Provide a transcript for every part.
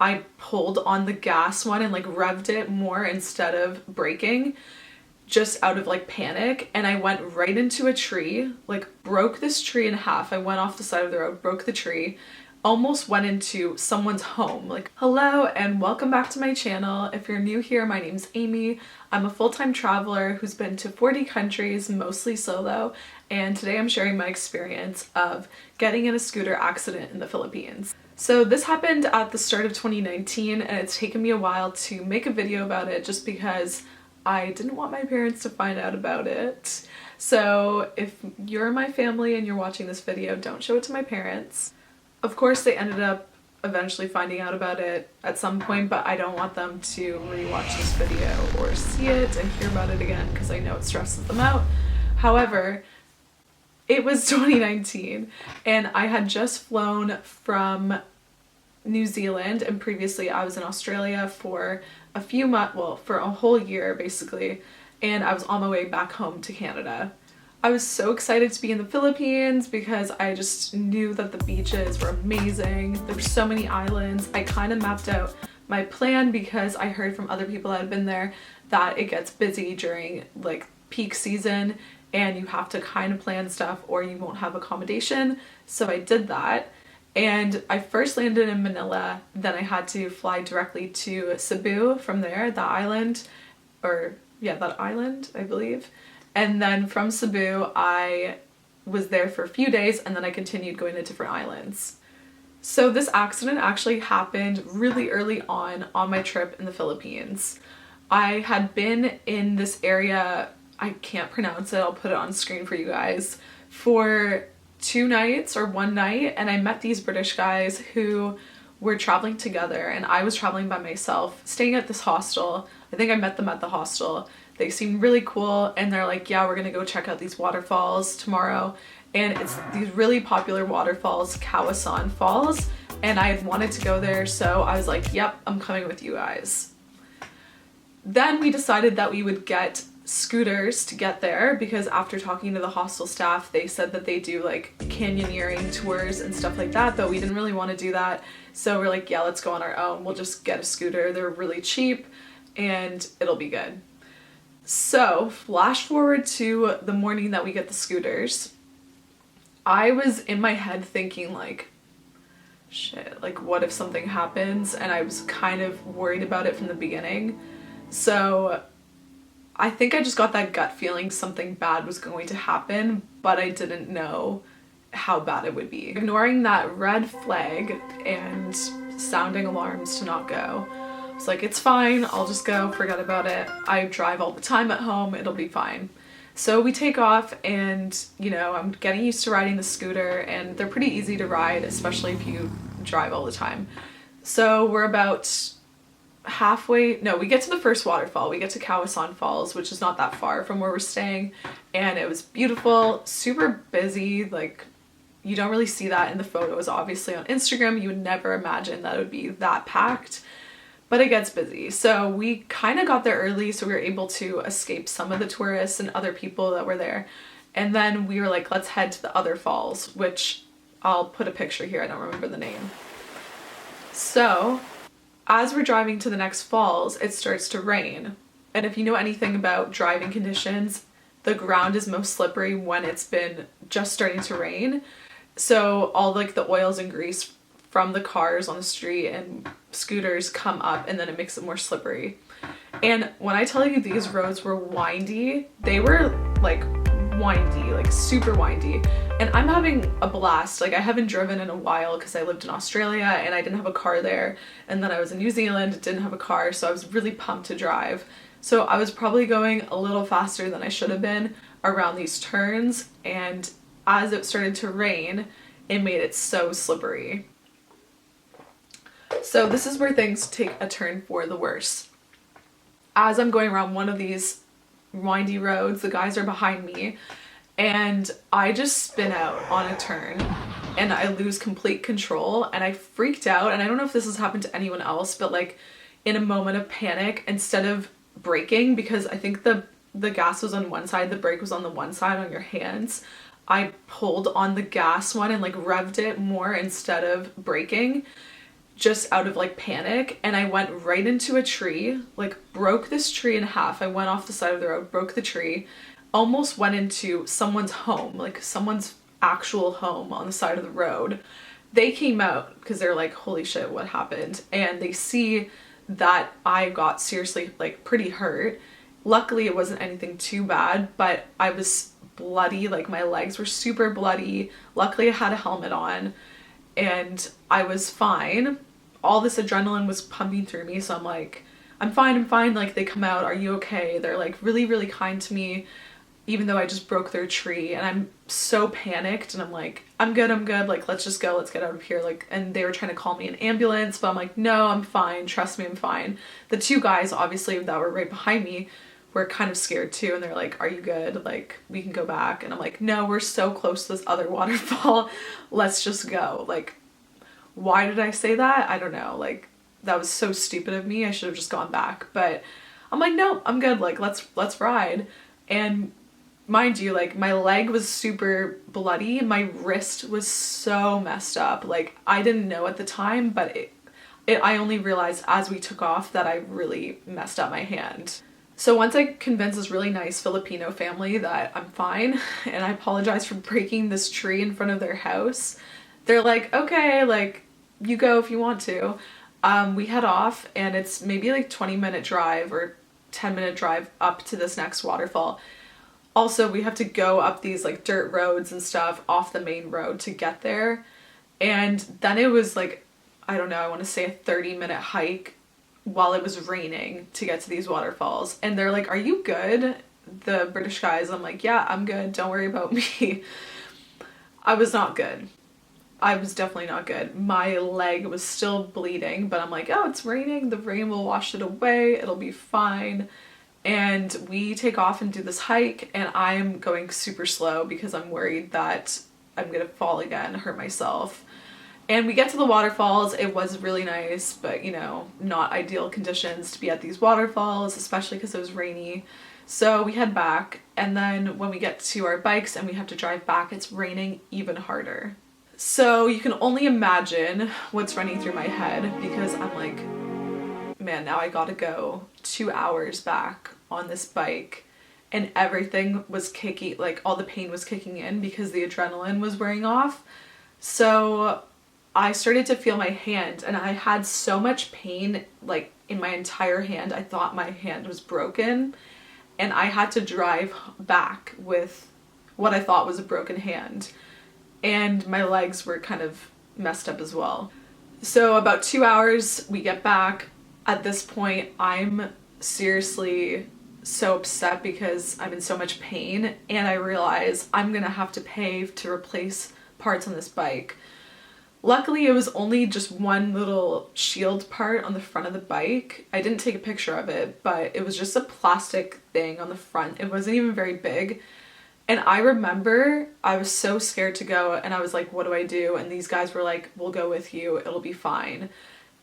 I pulled on the gas one and like revved it more instead of braking, just out of like panic, and I went right into a tree, like broke this tree in half. I went off the side of the road, broke the tree, almost went into someone's home. Like, hello and welcome back to my channel. If you're new here, my name's Amy. I'm a full-time traveler who's been to 40 countries, mostly solo, and today I'm sharing my experience of getting in a scooter accident in the Philippines. So this happened at the start of 2019, and it's taken me a while to make a video about it just because I didn't want my parents to find out about it. So if you're my family and you're watching this video, don't show it to my parents. Of course, they ended up eventually finding out about it at some point, but I don't want them to rewatch this video or see it and hear about it again because I know it stresses them out. However, it was 2019 and I had just flown from New Zealand, and previously I was in Australia for a few months, well, for a whole year basically, and I was on my way back home to Canada. I was so excited to be in the Philippines because I just knew that the beaches were amazing. There were so many islands. I kind of mapped out my plan because I heard from other people that had been there that it gets busy during like peak season and you have to kind of plan stuff or you won't have accommodation. So I did that. And I first landed in Manila, then I had to fly directly to Cebu from there, that island, or yeah, that island, I believe. And then from Cebu, I was there for a few days and then I continued going to different islands. So this accident actually happened really early on my trip in the Philippines. I had been in this area, I can't pronounce it, I'll put it on screen for you guys, for 2 nights or 1 night, and I met these British guys who were traveling together and I was traveling by myself, staying at this hostel. I think I met them at the hostel. They seemed really cool and they're like, yeah, we're gonna go check out these waterfalls tomorrow. And it's these really popular waterfalls, Kawasan Falls, and I had wanted to go there, so I was like, yep, I'm coming with you guys. Then we decided that we would get scooters to get there because after talking to the hostel staff, they said that they do like canyoneering tours and stuff like that, but we didn't really want to do that. So we're like, yeah, let's go on our own. We'll just get a scooter. They're really cheap and it'll be good. So flash forward to the morning that we get the scooters. I was in my head thinking like, shit, like what if something happens? And I was kind of worried about it from the beginning. So I think I just got that gut feeling something bad was going to happen, but I didn't know how bad it would be. Ignoring that red flag and sounding alarms to not go, I was like, it's fine, I'll just go, forget about it. I drive all the time at home, it'll be fine. So we take off and, you know, I'm getting used to riding the scooter and they're pretty easy to ride, especially if you drive all the time. So we're about halfway, no, we get to the first waterfall. We get to Kawasan Falls, which is not that far from where we're staying, and it was beautiful, super busy. Like, you don't really see that in the photos, obviously on Instagram. You would never imagine that it would be that packed, but it gets busy. So we kind of got there early, so we were able to escape some of the tourists and other people that were there. And then we were like, let's head to the other falls, which I'll put a picture here, I don't remember the name. So as we're driving to the next falls, it starts to rain. And if you know anything about driving conditions, the ground is most slippery when it's been just starting to rain. So all like the oils and grease from the cars on the street and scooters come up and then it makes it more slippery. And when I tell you these roads were windy, they were like windy, like super windy, and I'm having a blast. Like, I haven't driven in a while because I lived in Australia and I didn't have a car there, and then I was in New Zealand, didn't have a car, so I was really pumped to drive. So I was probably going a little faster than I should have been around these turns, and as it started to rain, it made it so slippery. So this is where things take a turn for the worse. As I'm going around one of these windy roads, the guys are behind me and I just spin out on a turn and I lose complete control and I freaked out. And I don't know if this has happened to anyone else, but like in a moment of panic, instead of braking, because I think the gas was on one side, the brake was on the one side on your hands, I pulled on the gas one and like revved it more instead of braking. just out of like panic, and I went right into a tree, like broke this tree in half. I went off the side of the road, broke the tree, almost went into someone's home, like someone's actual home on the side of the road. They came out because they're like, holy shit, what happened? And they see that I got seriously like pretty hurt. Luckily it wasn't anything too bad, but I was bloody, like my legs were super bloody. Luckily I had a helmet on and I was fine. All this adrenaline was pumping through me, so I'm like, I'm fine, I'm fine. Like they come out, are you okay? They're like really, really kind to me, even though I just broke their tree, and I'm so panicked, and I'm like, I'm good, like let's just go, let's get out of here. Like, and they were trying to call me an ambulance, but I'm like, no, I'm fine, trust me, I'm fine. The two guys obviously that were right behind me were kind of scared too, and they're like, are you good? Like we can go back. And I'm like, no, we're so close to this other waterfall, let's just go. Like, why did I say that? I don't know, like that was so stupid of me. I should have just gone back, but I'm like, no, I'm good, like let's ride. And mind you, like my leg was super bloody, my wrist was so messed up. Like I didn't know at the time, but I only realized as we took off that I really messed up my hand. So once I convinced this really nice Filipino family that I'm fine and I apologize for breaking this tree in front of their house, they're like, okay, like you go if you want to. We head off, and it's maybe like 20-minute drive or 10-minute drive up to this next waterfall. Also, we have to go up these like dirt roads and stuff off the main road to get there. And then it was like, I don't know, I want to say a 30-minute hike while it was raining to get to these waterfalls. And they're like, are you good? The British guys. I'm like, yeah, I'm good. Don't worry about me. I was not good. I was definitely not good. My leg was still bleeding, but I'm like, oh, it's raining. The rain will wash it away. It'll be fine. And we take off and do this hike, and I'm going super slow because I'm worried that I'm gonna fall again, hurt myself. And we get to the waterfalls. It was really nice, but you know, not ideal conditions to be at these waterfalls, especially because it was rainy. So we head back, and then when we get to our bikes and we have to drive back, it's raining even harder. So you can only imagine what's running through my head, because I'm like, man, now I gotta go 2 hours back on this bike, and everything was kicking, like all the pain was kicking in because the adrenaline was wearing off. So I started to feel my hand, and I had so much pain like in my entire hand. I thought my hand was broken, and I had to drive back with what I thought was a broken hand, and my legs were kind of messed up as well. So about 2 hours we get back. At this point, I'm seriously so upset because I'm in so much pain, and I realize I'm gonna have to pay to replace parts on this bike. Luckily, it was only just one little shield part on the front of the bike. I didn't take a picture of it, but it was just a plastic thing on the front. It wasn't even very big. And I remember I was so scared to go, and I was like, what do I do? And these guys were like, we'll go with you, it'll be fine.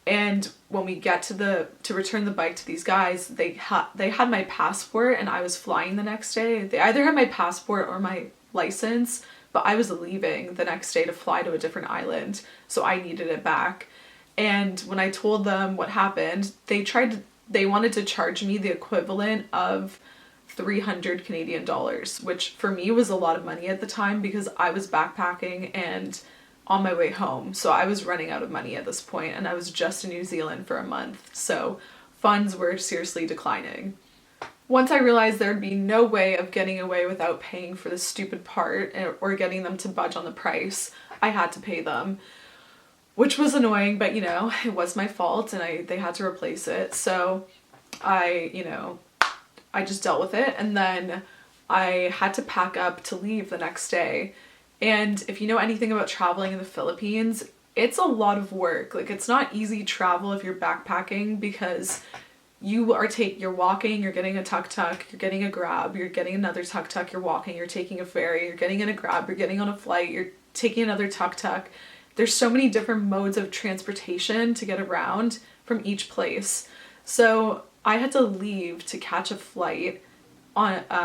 And when we get to return the bike to these guys, they had my passport, and I was flying the next day. They either had my passport or my license, but I was leaving the next day to fly to a different island, so I needed it back. And when I told them what happened, they wanted to charge me the equivalent of 300 Canadian dollars, which for me was a lot of money at the time because I was backpacking and on my way home. So I was running out of money at this point, and I was just in New Zealand for a month. So funds were seriously declining. Once I realized there'd be no way of getting away without paying for this stupid part or getting them to budge on the price, I had to pay them, which was annoying, but you know, it was my fault, and they had to replace it. So I just dealt with it, and then I had to pack up to leave the next day. And if you know anything about traveling in the Philippines, it's a lot of work. Like, it's not easy travel if you're backpacking, because you're walking, you're getting a tuk-tuk, you're getting a grab, you're getting another tuk-tuk, you're walking, you're taking a ferry, you're getting in a grab, you're getting on a flight, you're taking another tuk-tuk. There's so many different modes of transportation to get around from each place. So I had to leave to catch a flight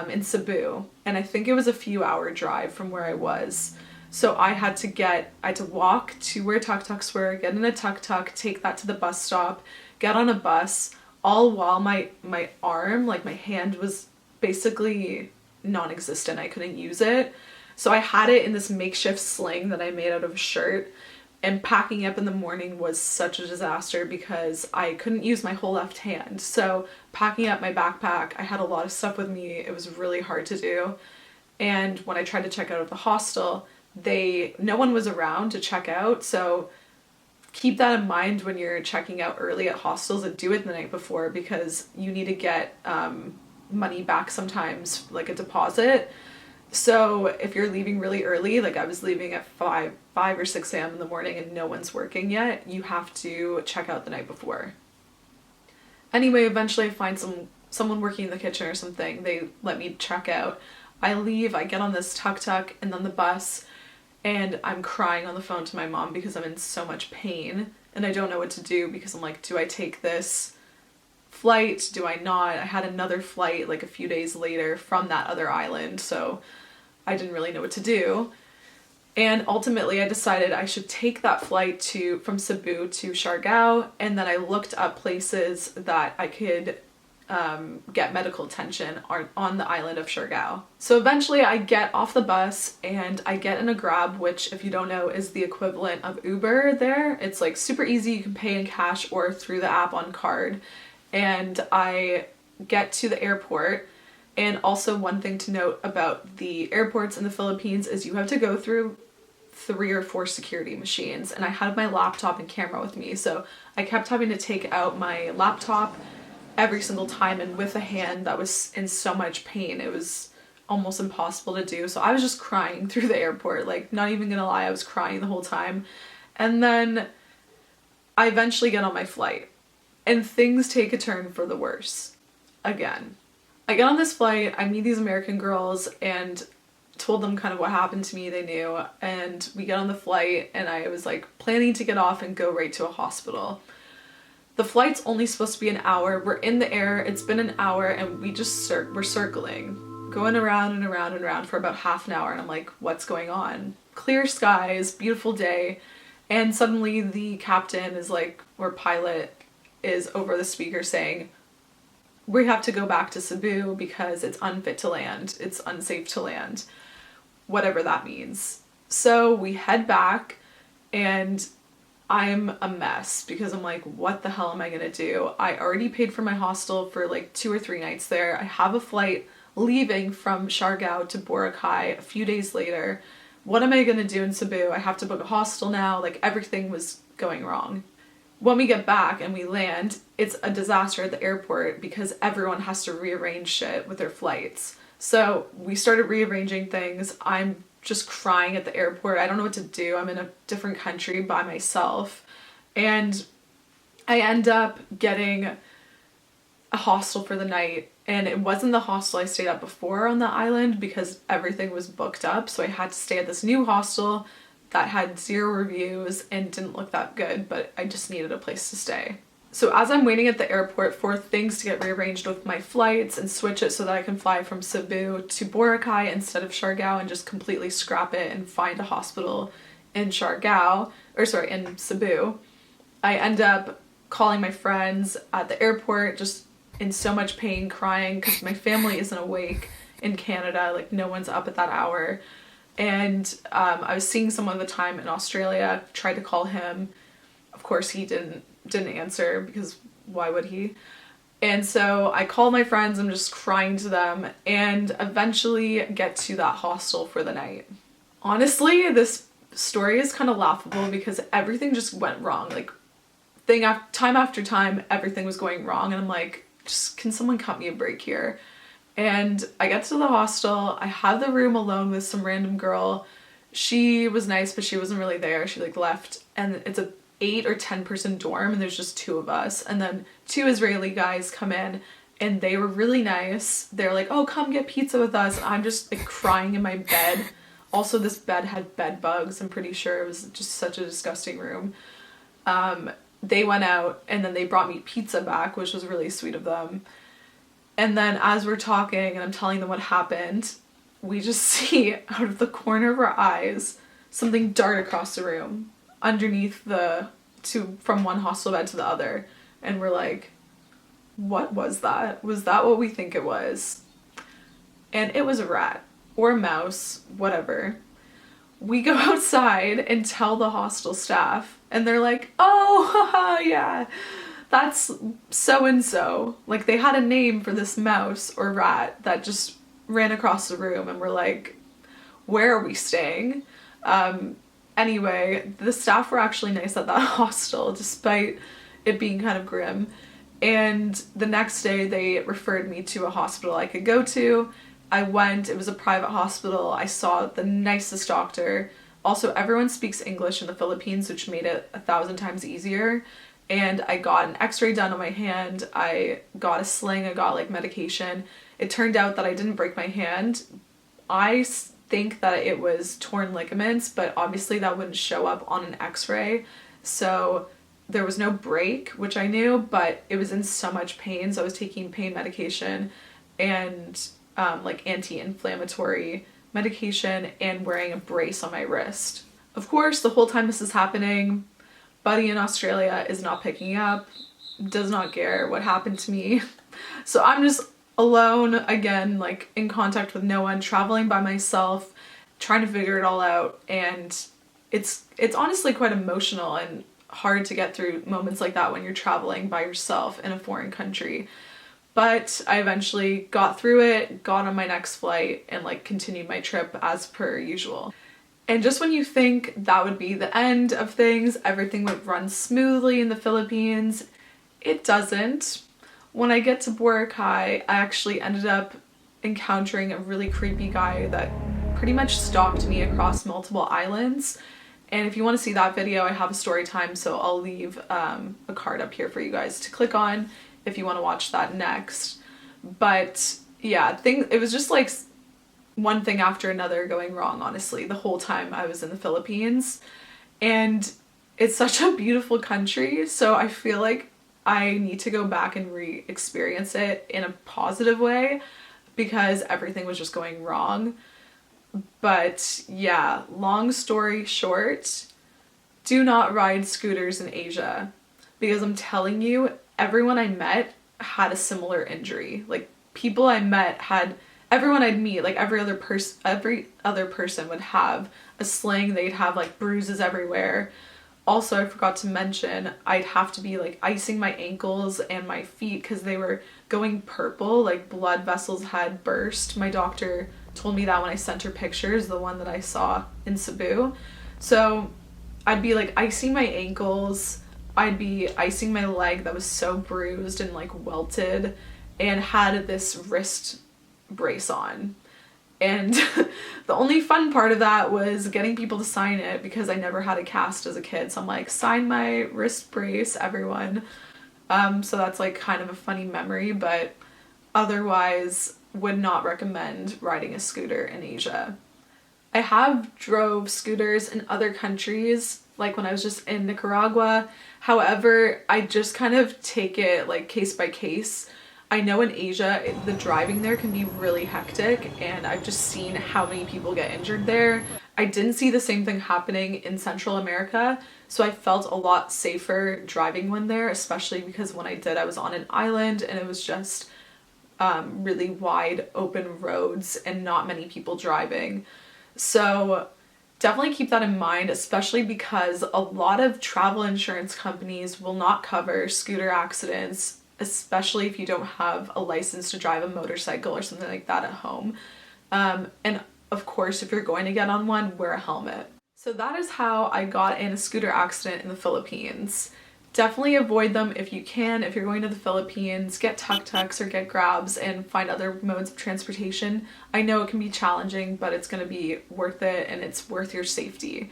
in Cebu, and I think it was a few hour drive from where I was. So I had to walk to where tuk-tuks were, get in a tuk-tuk, take that to the bus stop, get on a bus, all while my arm, like my hand was basically non-existent. I couldn't use it. So I had it in this makeshift sling that I made out of a shirt, and packing up in the morning was such a disaster because I couldn't use my whole left hand. So packing up my backpack, I had a lot of stuff with me. It was really hard to do. And when I tried to check out of the hostel, no one was around to check out. So keep that in mind when you're checking out early at hostels, and do it the night before, because you need to get money back sometimes, like a deposit. So if you're leaving really early, like I was leaving at 5 or 6 a.m. in the morning and no one's working yet, you have to check out the night before. Anyway, eventually I find someone working in the kitchen or something. They let me check out. I leave, I get on this tuk-tuk and then the bus, and I'm crying on the phone to my mom because I'm in so much pain and I don't know what to do, because I'm like, do I take this flight? Do I not? I had another flight like a few days later from that other island, so I didn't really know what to do. And ultimately I decided I should take that flight from Cebu to Siargao, and then I looked up places that I could get medical attention on the island of Siargao. So eventually I get off the bus and I get in a Grab, which, if you don't know, is the equivalent of Uber there. It's like super easy. You can pay in cash or through the app on card. And I get to the airport. And also, one thing to note about the airports in the Philippines is you have to go through 3 or 4 security machines. And I had my laptop and camera with me, so I kept having to take out my laptop every single time, and with a hand that was in so much pain, it was almost impossible to do. So I was just crying through the airport, like, not even gonna lie, I was crying the whole time. And then I eventually get on my flight, and things take a turn for the worse again. I get on this flight, I meet these American girls and told them kind of what happened to me. They knew, and we get on the flight, and I was like planning to get off and go right to a hospital. The flight's only supposed to be an hour. We're in the air, it's been an hour, and we're circling, going around and around and around for about half an hour, and I'm like, what's going on? Clear skies, beautiful day, and suddenly the captain is like, or pilot is over the speaker saying, we have to go back to Cebu because it's unfit to land, it's unsafe to land, whatever that means. So we head back, and I'm a mess because I'm like, what the hell am I gonna do? I already paid for my hostel for like 2 or 3 nights there. I have a flight leaving from Siargao to Boracay a few days later. What am I gonna do in Cebu? I have to book a hostel now. Like, everything was going wrong. When we get back and we land, it's a disaster at the airport because everyone has to rearrange shit with their flights. So we started rearranging things. I'm just crying at the airport. I don't know what to do. I'm in a different country by myself. And I end up getting a hostel for the night. And it wasn't the hostel I stayed at before on the island because everything was booked up. So I had to stay at this new hostel that had 0 reviews and didn't look that good, but I just needed a place to stay. So as I'm waiting at the airport for things to get rearranged with my flights and switch it so that I can fly from Cebu to Boracay instead of Siargao and just completely scrap it and find a hospital in in Cebu, I end up calling my friends at the airport, just in so much pain, crying because my family isn't awake in Canada, like no one's up at that hour. And I was seeing someone at the time in Australia, tried to call him. Of course he didn't answer, because why would he? And so I call my friends, I'm just crying to them, and eventually get to that hostel for the night. Honestly, this story is kind of laughable because everything just went wrong. Like, time after time, everything was going wrong, and I'm like, just, can someone cut me a break here? And I get to the hostel, I have the room alone with some random girl. She was nice, but she wasn't really there. She like left, and it's a 8 or 10 person dorm, and there's just 2 of us. And then 2 Israeli guys come in, and they were really nice. They're like, oh, come get pizza with us. And I'm just like crying in my bed. Also, this bed had bed bugs. I'm pretty sure it was just such a disgusting room. They went out, and then they brought me pizza back, which was really sweet of them. And then as we're talking and I'm telling them what happened, we just see out of the corner of our eyes something dart across the room underneath from one hostel bed to the other. And we're like, what was that? Was that what we think it was? And it was a rat or a mouse, whatever. We go outside and tell the hostel staff, and they're like, oh, haha, yeah, that's so-and-so. Like, they had a name for this mouse or rat that just ran across the room, and we're like, where are we staying? Anyway, the staff were actually nice at that hostel, despite it being kind of grim. And the next day, they referred me to a hospital I could go to. I went, it was a private hospital. I saw the nicest doctor. Also, everyone speaks English in the Philippines, which made it 1,000 times easier. And I got an x-ray done on my hand. I got a sling, I got like medication. It turned out that I didn't break my hand. I think that it was torn ligaments, but obviously that wouldn't show up on an x-ray. So there was no break, which I knew, but it was in so much pain. So I was taking pain medication and like anti-inflammatory medication and wearing a brace on my wrist. Of course, the whole time this is happening, Buddy in Australia is not picking up, does not care what happened to me. So I'm just alone again, like in contact with no one, traveling by myself, trying to figure it all out. And it's honestly quite emotional and hard to get through moments like that when you're traveling by yourself in a foreign country. But I eventually got through it, got on my next flight, and like continued my trip as per usual. And just when you think that would be the end of things, everything would run smoothly in the Philippines, it doesn't. When I get to Boracay, I actually ended up encountering a really creepy guy that pretty much stalked me across multiple islands. And if you want to see that video, I have a story time, so I'll leave a card up here for you guys to click on if you want to watch that next. But yeah, it was just like one thing after another going wrong, honestly, the whole time I was in the Philippines. And it's such a beautiful country, so I feel like I need to go back and re-experience it in a positive way because everything was just going wrong. But yeah, long story short, do not ride scooters in Asia, because I'm telling you, everyone I met had a similar injury. Like, people I met had, everyone I'd meet, like every other person would have a sling. They'd have like bruises everywhere. Also, I forgot to mention, I'd have to be like icing my ankles and my feet because they were going purple, like blood vessels had burst. My doctor told me that when I sent her pictures, the one that I saw in Cebu. So I'd be like icing my ankles, I'd be icing my leg that was so bruised and like welted, and had this wrist brace on. And the only fun part of that was getting people to sign it, because I never had a cast as a kid. So I'm like, sign my wrist brace, everyone. So that's like kind of a funny memory, but otherwise would not recommend riding a scooter in Asia. I have drove scooters in other countries, like when I was just in Nicaragua. However, I just kind of take it like case by case. I know in Asia, the driving there can be really hectic, and I've just seen how many people get injured there. I didn't see the same thing happening in Central America, so I felt a lot safer driving when there, especially because when I did, I was on an island and it was just really wide open roads and not many people driving. So definitely keep that in mind, especially because a lot of travel insurance companies will not cover scooter accidents, especially if you don't have a license to drive a motorcycle or something like that at home. And of course, if you're going to get on one, wear a helmet. So that is how I got in a scooter accident in the Philippines. Definitely avoid them if you can. If you're going to the Philippines, get tuk-tuks or get grabs and find other modes of transportation. I know it can be challenging, but it's going to be worth it, and it's worth your safety.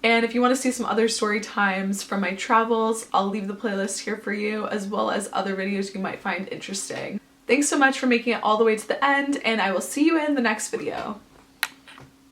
And if you want to see some other story times from my travels, I'll leave the playlist here for you, as well as other videos you might find interesting. Thanks so much for making it all the way to the end, and I will see you in the next video.